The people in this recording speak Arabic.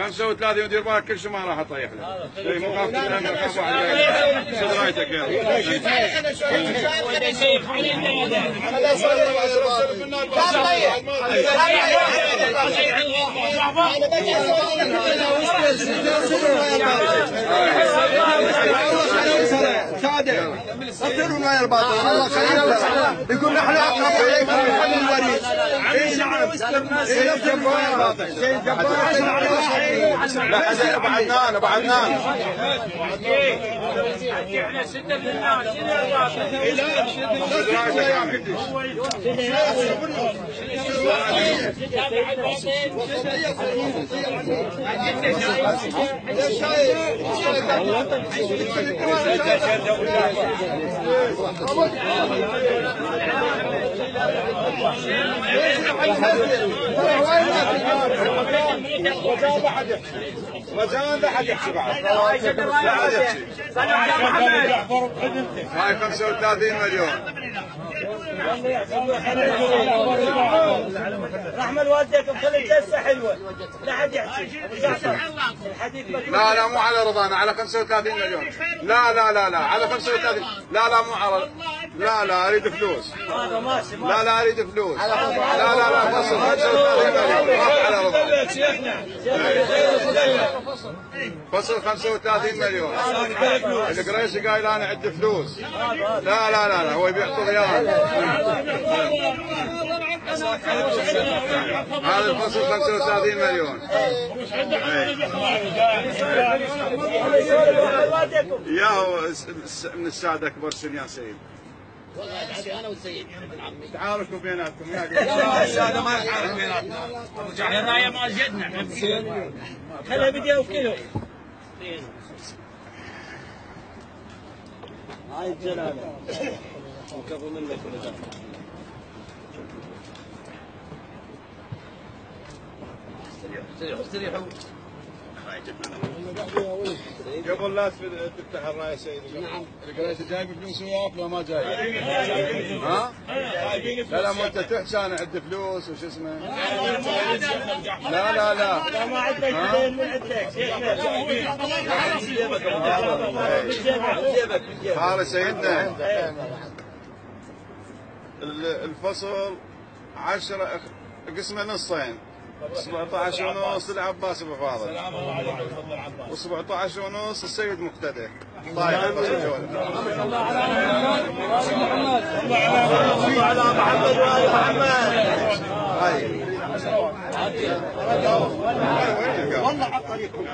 35 ودير بالك كل شيء ما راح اطيح له. اي مو خاف تنام رقم واحد. شد رايتك يا شادر صدروا ويا الباطل الله خلينا يقول نحن اقرب اليك من حبل الوريد. اي نعم اي جنبوا ويا الباطل لا ابو عدنان ابو عدنان احنا سته من الناس رجاء لا حد يحكي بعد. هاي 35 مليون. رحمة والديكم خلي الجلسة حلوة لا حد يحكي. لا مو على رضانا على 35 مليون. لا على 35. لا مو على. لا اريد فلوس. لا اريد فلوس. لا فصل 35 مليون ما على رضانا. فصل 35 مليون. القريشي قايل انا عندي فلوس. لا هو يبيع طغيان. هذا الفصل 35 مليون. يا هو من السادة اكبر سن يا سيد. والله عادي انا والسيد تعاركوا بيناتكم يا السادة ما يتعارك بيناتنا. الراية مال جدنا خلها بدي وكيلو. هاي الجلالة وكفوا منك استريحوا قبل لا تفتح الرايه سيدي. نعم. القريش جايب فلوس وياك ولا ما جايب؟ ها؟ لا مو انت تحكي انا عندي فلوس وش اسمه؟ لا ما عندك من عندك. هذا سيدنا الفصل 10 قسمه نصين. 17 ونص العباس ابو فاضل و17 ونص السيد مقتدى. طيب الله على محمد وآل محمد. والله عطريكم.